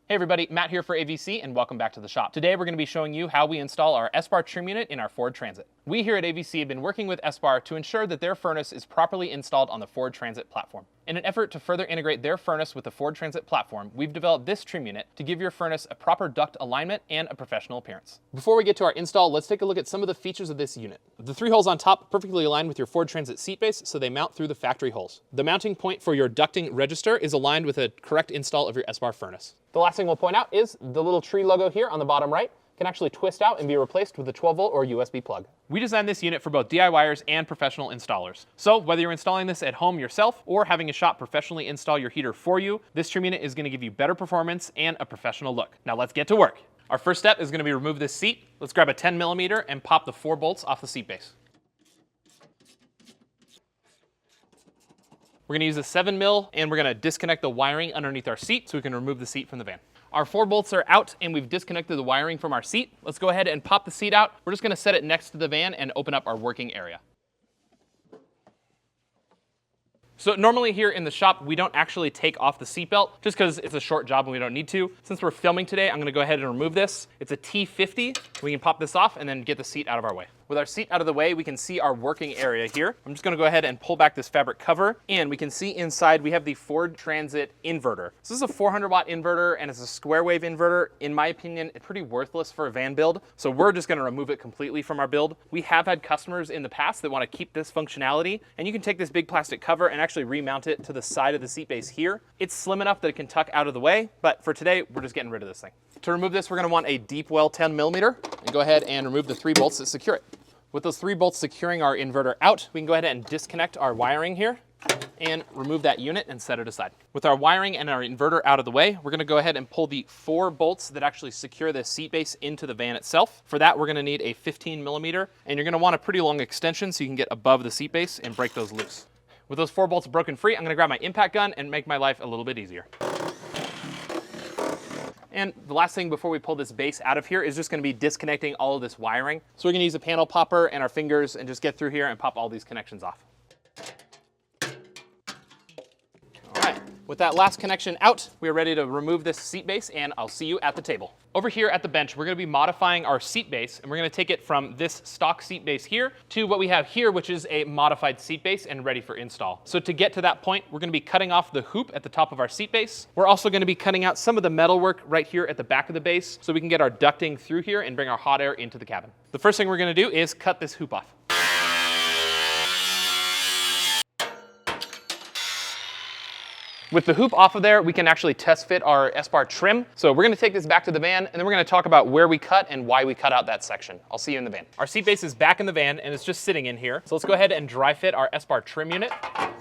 Hey everybody, Matt here for AVC and welcome back to the shop. Today we're going to be showing you how we install our Espar Trim unit in our Ford Transit. We here at AVC have been working with Espar to ensure that their furnace is properly installed on the Ford Transit platform. In an effort to further integrate their furnace with the Ford Transit platform, we've developed this trim unit to give your furnace a proper duct alignment and a professional appearance. Before we get to our install, let's take a look at some of the features of this unit. The 3 holes on top perfectly align with your Ford Transit seat base, so they mount through the factory holes. The mounting point for your ducting register is aligned with a correct install of your Espar furnace. The last thing we'll point out is the little tree logo here on the bottom right can actually twist out and be replaced with a 12-volt or USB plug. We designed this unit for both DIYers and professional installers. So whether you're installing this at home yourself or having a shop professionally install your heater for you, this trim unit is going to give you better performance and a professional look. Now let's get to work. Our first step is going to be remove this seat. Let's grab a 10mm and pop the 4 bolts off the seat base. We're going to use a 7mm and we're going to disconnect the wiring underneath our seat so we can remove the seat from the van. Our 4 bolts are out and we've disconnected the wiring from our seat. Let's go ahead and pop the seat out. We're just going to set it next to the van and open up our working area. So normally here in the shop, we don't actually take off the seatbelt just because it's a short job and we don't need to. Since we're filming today, I'm going to go ahead and remove this. It's a T50. We can pop this off and then get the seat out of our way. With our seat out of the way, we can see our working area here. I'm just going to go ahead and pull back this fabric cover, and we can see inside we have the Ford Transit inverter. So this is a 400-watt inverter, and it's a square wave inverter. In my opinion, it's pretty worthless for a van build, so we're just going to remove it completely from our build. We have had customers in the past that want to keep this functionality, and you can take this big plastic cover and actually remount it to the side of the seat base here. It's slim enough that it can tuck out of the way, but for today, we're just getting rid of this thing. To remove this, we're going to want a deep well 10mm, and go ahead and remove the 3 bolts that secure it. With those 3 bolts securing our inverter out, we can go ahead and disconnect our wiring here and remove that unit and set it aside. With our wiring and our inverter out of the way, we're going to go ahead and pull the 4 bolts that actually secure the seat base into the van itself. For that, we're going to need a 15mm, and you're going to want a pretty long extension so you can get above the seat base and break those loose. With those 4 bolts broken free, I'm going to grab my impact gun and make my life a little bit easier. And the last thing before we pull this base out of here is just going to be disconnecting all of this wiring. So we're going to use a panel popper and our fingers and just get through here and pop all these connections off. All right, with that last connection out, we are ready to remove this seat base, and I'll see you at the table. Over here at the bench, we're going to be modifying our seat base, and we're going to take it from this stock seat base here to what we have here, which is a modified seat base and ready for install. So to get to that point, we're going to be cutting off the hoop at the top of our seat base. We're also going to be cutting out some of the metal work right here at the back of the base so we can get our ducting through here and bring our hot air into the cabin. The first thing we're going to do is cut this hoop off. With the hoop off of there, we can actually test fit our Espar Trim. So we're going to take this back to the van, and then we're going to talk about where we cut and why we cut out that section. I'll see you in the van. Our seat base is back in the van, and it's just sitting in here. So let's go ahead and dry fit our Espar Trim unit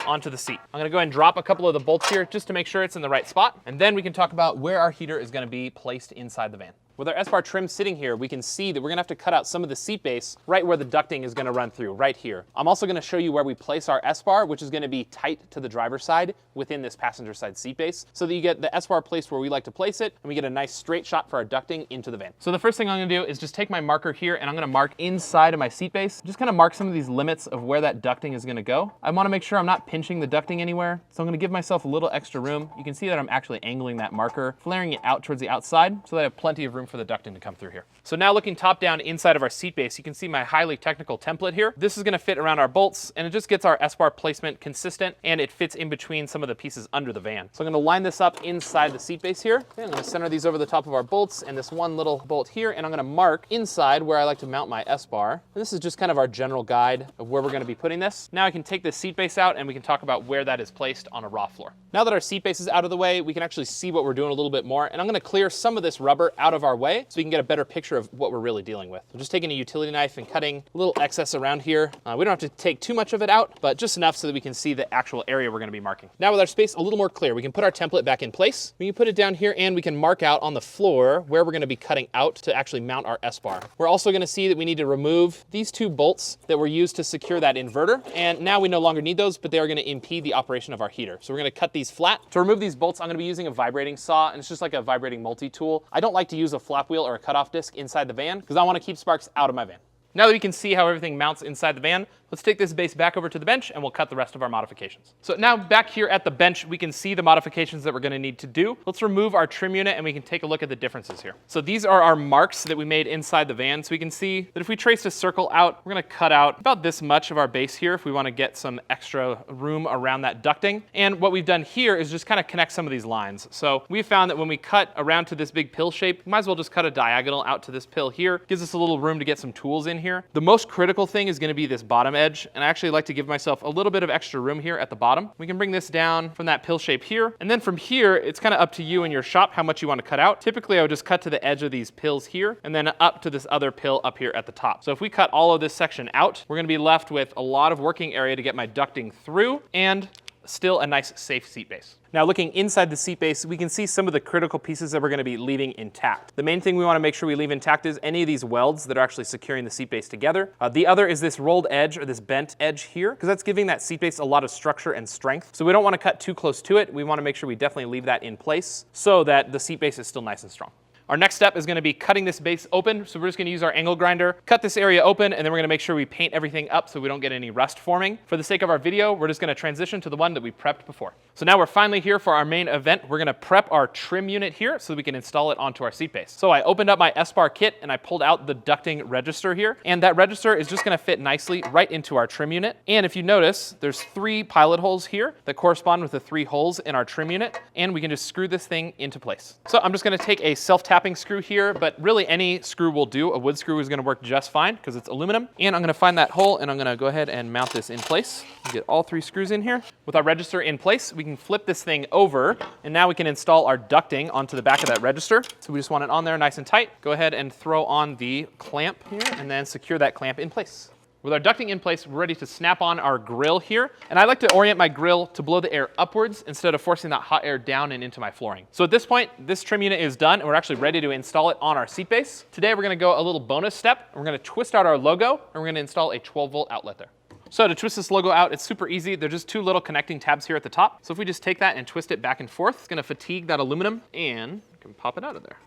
onto the seat. I'm going to go ahead and drop a couple of the bolts here just to make sure it's in the right spot, and then we can talk about where our heater is going to be placed inside the van. With our Espar Trim sitting here, we can see that we're going to have to cut out some of the seat base right where the ducting is going to run through, right here. I'm also going to show you where we place our Espar, which is going to be tight to the driver's side within this passenger side seat base, so that you get the Espar placed where we like to place it, and we get a nice straight shot for our ducting into the van. So the first thing I'm going to do is just take my marker here, and I'm going to mark inside of my seat base, just kind of mark some of these limits of where that ducting is going to go. I want to make sure I'm not pinching the ducting anywhere, so I'm going to give myself a little extra room. You can see that I'm actually angling that marker, flaring it out towards the outside, so that I have plenty of room for the ducting to come through here. So now looking top down inside of our seat base, you can see my highly technical template here. This is going to fit around our bolts, and it just gets our Espar placement consistent, and it fits in between some of the pieces under the van. So I'm going to line this up inside the seat base here. Okay, I'm going to center these over the top of our bolts and this one little bolt here, and I'm going to mark inside where I like to mount my Espar. And this is just kind of our general guide of where we're going to be putting this. Now I can take this seat base out, and we can talk about where that is placed on a raw floor. Now that our seat base is out of the way, we can actually see what we're doing a little bit more, and I'm going to clear some of this rubber out of our way so we can get a better picture of what we're really dealing with. I'm just taking a utility knife and cutting a little excess around here. We don't have to take too much of it out, but just enough so that we can see the actual area we're going to be marking. Now with our space a little more clear, we can put our template back in place. We can put it down here, and we can mark out on the floor where we're going to be cutting out to actually mount our Espar. We're also going to see that we need to remove these 2 bolts that were used to secure that inverter, and now we no longer need those, but they are going to impede the operation of our heater. So we're going to cut these flat. To remove these bolts, I'm going to be using a vibrating saw, and it's just like a vibrating multi-tool. I don't like to use a flap wheel or a cutoff disc inside the van because I want to keep sparks out of my van. Now that we can see how everything mounts inside the van, let's take this base back over to the bench and we'll cut the rest of our modifications. So now back here at the bench, we can see the modifications that we're gonna need to do. Let's remove our trim unit and we can take a look at the differences here. So these are our marks that we made inside the van. So we can see that if we trace a circle out, we're gonna cut out about this much of our base here if we wanna get some extra room around that ducting. And what we've done here is just kind of connect some of these lines. So we found that when we cut around to this big pill shape, we might as well just cut a diagonal out to this pill here. Gives us a little room to get some tools in here. The most critical thing is gonna be this bottom edge, and I actually like to give myself a little bit of extra room here at the bottom. We can bring this down from that pill shape here, and then from here, it's kind of up to you in your shop how much you want to cut out. Typically, I would just cut to the edge of these pills here, and then up to this other pill up here at the top. So if we cut all of this section out, we're gonna be left with a lot of working area to get my ducting through, and still a nice safe seat base. Now looking inside the seat base, we can see some of the critical pieces that we're gonna be leaving intact. The main thing we wanna make sure we leave intact is any of these welds that are actually securing the seat base together. The other is this rolled edge or this bent edge here, because that's giving that seat base a lot of structure and strength. So we don't wanna cut too close to it. We wanna make sure we definitely leave that in place so that the seat base is still nice and strong. Our next step is gonna be cutting this base open. So we're just gonna use our angle grinder, cut this area open, and then we're gonna make sure we paint everything up so we don't get any rust forming. For the sake of our video, we're just gonna transition to the one that we prepped before. So now we're finally here for our main event. We're gonna prep our trim unit here so that we can install it onto our seat base. So I opened up my Espar kit and I pulled out the ducting register here. And that register is just gonna fit nicely right into our trim unit. And if you notice, there's 3 pilot holes here that correspond with the 3 holes in our trim unit. And we can just screw this thing into place. So I'm just gonna take a self-tapping screw here, but really any screw will do. A wood screw is gonna work just fine because it's aluminum. And I'm gonna find that hole and I'm gonna go ahead and mount this in place. Get all 3 screws in here. With our register in place, we can flip this thing over and now we can install our ducting onto the back of that register. So we just want it on there nice and tight. Go ahead and throw on the clamp here and then secure that clamp in place. With our ducting in place, we're ready to snap on our grill here. And I like to orient my grill to blow the air upwards instead of forcing that hot air down and into my flooring. So at this point, this trim unit is done and we're actually ready to install it on our seat base. Today, we're gonna go a little bonus step. We're gonna twist out our logo and we're gonna install a 12-volt outlet there. So to twist this logo out, it's super easy. They're just 2 little connecting tabs here at the top. So if we just take that and twist it back and forth, it's gonna fatigue that aluminum and we can pop it out of there.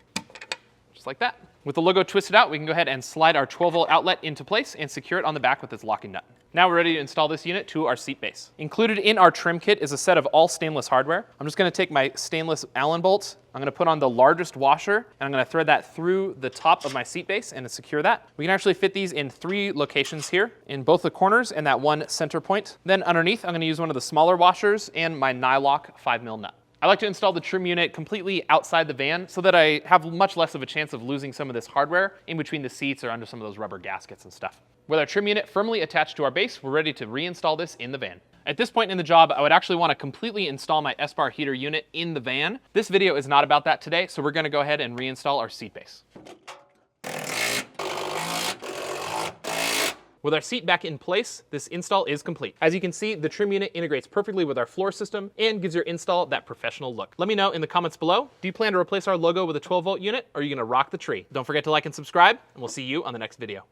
Just like that. With the logo twisted out, we can go ahead and slide our 12-volt outlet into place and secure it on the back with this locking nut. Now we're ready to install this unit to our seat base. Included in our trim kit is a set of all stainless hardware. I'm just gonna take my stainless Allen bolts, I'm gonna put on the largest washer, and I'm gonna thread that through the top of my seat base and secure that. We can actually fit these in 3 locations here, in both the corners and that one center point. Then underneath, I'm gonna use one of the smaller washers and my Nylock 5mm nut. I like to install the trim unit completely outside the van so that I have much less of a chance of losing some of this hardware in between the seats or under some of those rubber gaskets and stuff. With our trim unit firmly attached to our base, we're ready to reinstall this in the van. At this point in the job, I would actually want to completely install my Espar heater unit in the van. This video is not about that today, so we're going to go ahead and reinstall our seat base. With our seat back in place, this install is complete. As you can see, the trim unit integrates perfectly with our floor system and gives your install that professional look. Let me know in the comments below, do you plan to replace our logo with a 12-volt unit or are you gonna rock the tree? Don't forget to like and subscribe, and we'll see you on the next video.